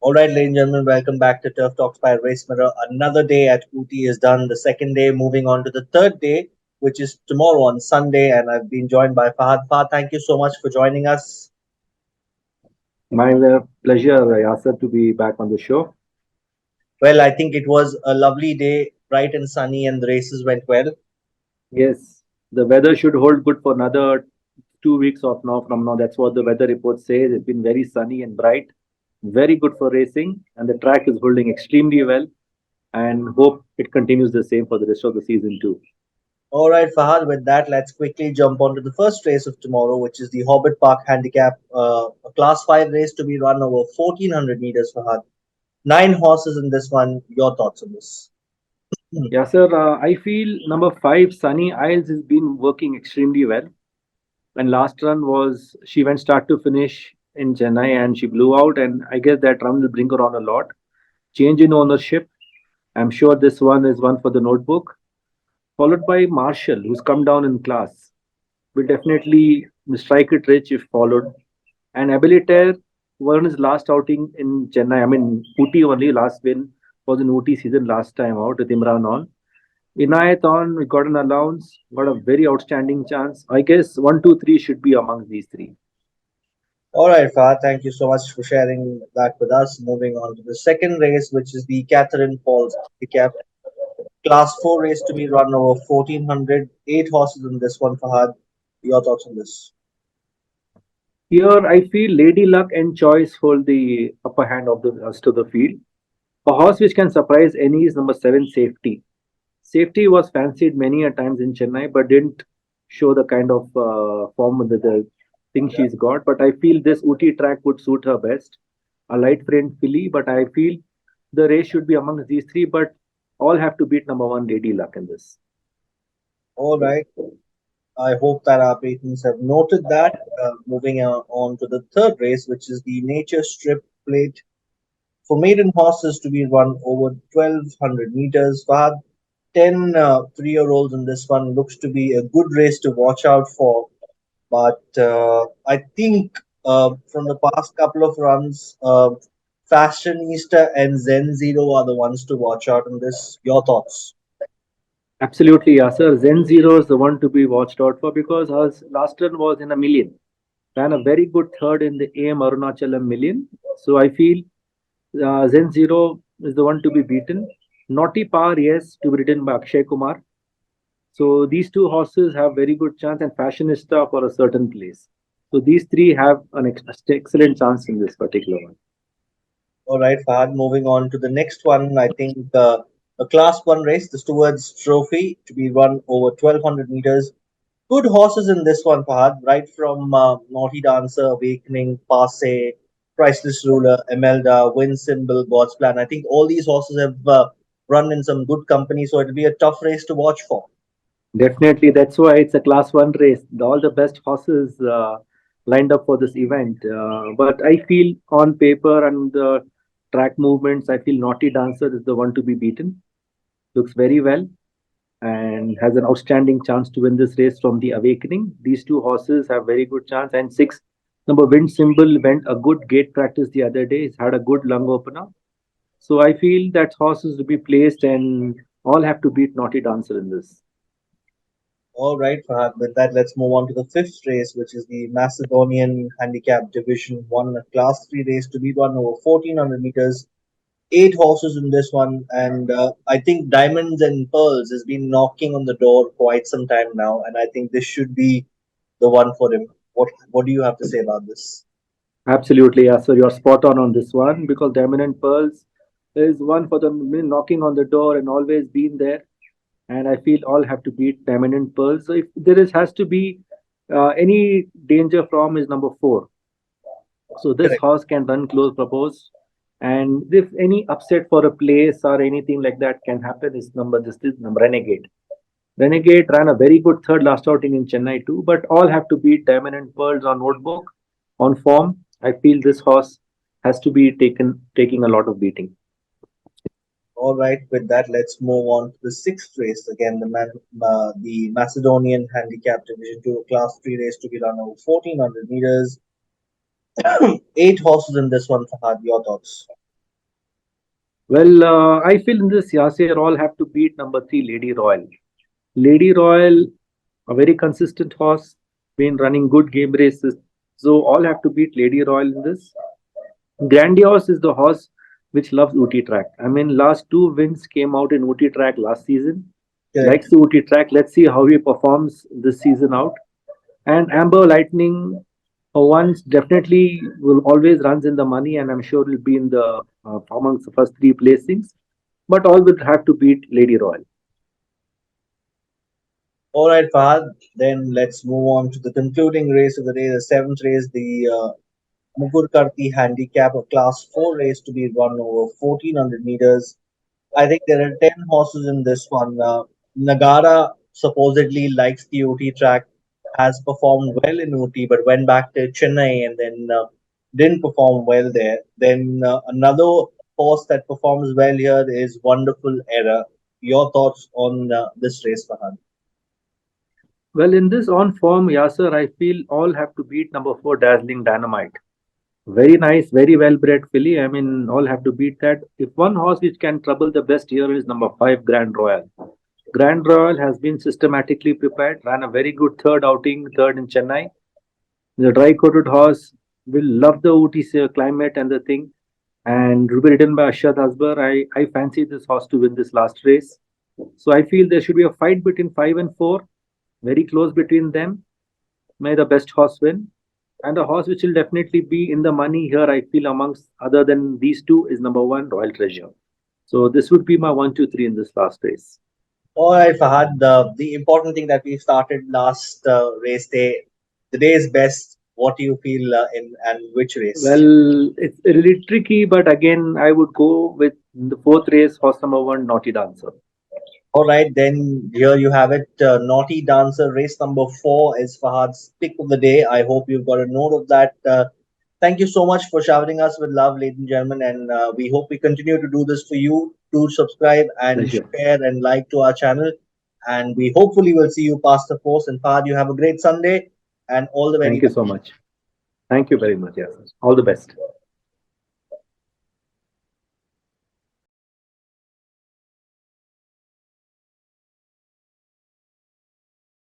All right, ladies and gentlemen, welcome back to Turf Talks by Race Mirror. Another day at Ooty is done. The second day, moving on to the third day, which is tomorrow on Sunday. And I've been joined by Fahad. Fahad, thank you so much for joining us. My pleasure, Yasser, to be back on the show. Well, I think it was a lovely day, bright and sunny, and the races went well. Yes, the weather should hold good for another 2 weeks of now from now. That's what the weather report says. It's been very sunny and bright, very good for racing, and the track is holding extremely well. And hope it continues the same for the rest of the season too. All right, Fahad, with that, let's quickly jump on to the first race of tomorrow, which is the Hobbit Park Handicap, a Class 5 race to be run over 1400 meters, Fahad. Nine horses in this one. Your thoughts on this? Yasser, I feel number five, Sunny Isles, has been working extremely well. And last run was she went start to finish in Chennai and she blew out. And I guess that run will bring her on a lot. Change in ownership. I'm sure this one is one for the notebook. Followed by Marshall, who's come down in class. Will definitely strike it rich if followed. And Abilitaire won his last outing in Chennai. I mean, Ooty only last win was in Ooty season last time out with Imran on. Inayat on, we got an allowance, got a very outstanding chance. I guess one, two, three should be among these three. All right, Fahad, thank you so much for sharing that with us. Moving on to the second race, which is the Catherine Falls Handicap Class 4 race to be run over 1400. Eight horses in this one, Fahad. Your thoughts on this? Here, I feel Lady Luck and Choice hold the upper hand of the rest of the field. A horse which can surprise any is number seven, Safety. Safety was fancied many a times in Chennai, but didn't show the kind of form that the thing she's got. But I feel this Ooty track would suit her best. A light frame filly, but I feel the race should be amongst these three, but all have to beat number one, Lady Luck in this. All right. I hope that our patrons have noted that. Moving on to the third race, which is the Nature Strip Plate for maiden horses to be run over 1200 meters. Fahad, 10 3-year-olds in this one looks to be a good race to watch out for. But I think from the past couple of runs, Fashionista and Zen Zero are the ones to watch out in this. Your thoughts? Absolutely, Yasser. Zen Zero is the one to be watched out for because her last run was in a million. Ran a very good third in the AM Arunachalam million. So I feel Zen Zero is the one to be beaten. Naughty Power, yes, to be ridden by Akshay Kumar. So these two horses have very good chance and Fashionista for a certain place. So these three have an excellent chance in this particular one. All right, Fahad. Moving on to the next one, I think a Class 1 race, the Stewards Trophy, to be run over 1200 meters. Good horses in this one, Fahad, right from Naughty Dancer, Awakening, Passe, Priceless Ruler, Emelda, Win Symbol, God's Plan. I think all these horses have run in some good company, so it'll be a tough race to watch for. Definitely, that's why it's a class one race. All the best horses lined up for this event. But I feel on paper and the track movements, I feel Naughty Dancer is the one to be beaten. Looks very well and has an outstanding chance to win this race from the Awakening. These two horses have very good chance. And six, number Wind Symbol went a good gate practice the other day. He's had a good lung opener. So I feel that horses to be placed and all have to beat Naughty Dancer in this. All right, Fahad. With that, let's move on to the fifth race, which is the Macedonian Handicap Division 1, a Class 3 race to be run over 1400 meters. Eight horses in this one, and I think Diamonds and Pearls has been knocking on the door quite some time now, and I think this should be the one for him. What do you have to say about this? Absolutely, yeah. So you're spot on this one because Diamond and Pearls is one for the knocking on the door and always been there. And I feel all have to beat Diamond and Pearls. So if there is has to be any danger from is number four. So this Correct. horse can run close propose. And if any upset for a place or anything like that can happen, this is number Renegade. Renegade ran a very good third last outing in Chennai too, but all have to beat Diamond and Pearls on notebook, on form. I feel this horse has to be taking a lot of beating. All right. With that, let's move on to the sixth race again. The Macedonian Handicap Division 2, a Class 3 race to be run over 1400 meters. Eight horses in this one, Fahad. Your thoughts? Well, I feel in this Yasir all have to beat number three, Lady Royal. Lady Royal, a very consistent horse, been running good game races. So all have to beat Lady Royal in this. Grandiose is the horse which loves Ooty track. I mean, last two wins came out in Ooty track last season. Correct. Likes the Ooty track. Let's see how he performs this season out. And Amber Lightning, for once, definitely will always runs in the money, and I'm sure will be in the amongst the first three placings. But all will have to beat Lady Royal. All right, Fahad. Then let's move on to the concluding race of the day, the seventh race, the Mukurkarti Handicap, a Class 4 race to be run over 1400 meters. I think there are 10 horses in this one. Nagara supposedly likes the OT track, has performed well in OT, but went back to Chennai and then didn't perform well there. Then another horse that performs well here is Wonderful Era. Your thoughts on this race, Fahad? Well, in this on form, Yasser, I feel all have to beat number four, Dazzling Dynamite. Very nice, very well bred filly. I mean, all have to beat that. If one horse which can trouble the best here is number five, Grand Royal. Grand Royal has been systematically prepared, ran a very good third outing, third in Chennai. The dry coated horse will love the Ooty climate and the thing, and will be ridden by Ashad Hasbar. I fancy this horse to win this last race. So I feel there should be a fight between 5 and 4, very close between them. May the best horse win. And a horse which will definitely be in the money here, I feel, amongst other than these two, is number one, Royal Treasure. So this would be my 1, 2, 3 in this last race. All right, Fahad. The important thing that we started last race day, the day is best. What do you feel in and which race? Well, it's really tricky, but again, I would go with the fourth race, horse number one, Naughty Dancer. All right, then here you have it. Naughty Dancer race number 4 is Fahad's pick of the day. I hope you've got a note of that. Thank you so much for showering us with love, ladies and gentlemen, and we hope we continue to do this for you. Do subscribe and Pleasure. share and like to our channel, and we hopefully will see you past the post. And Fahad, you have a great Sunday and all the very Thank you best. so much. Thank you very much. Yes. All the best.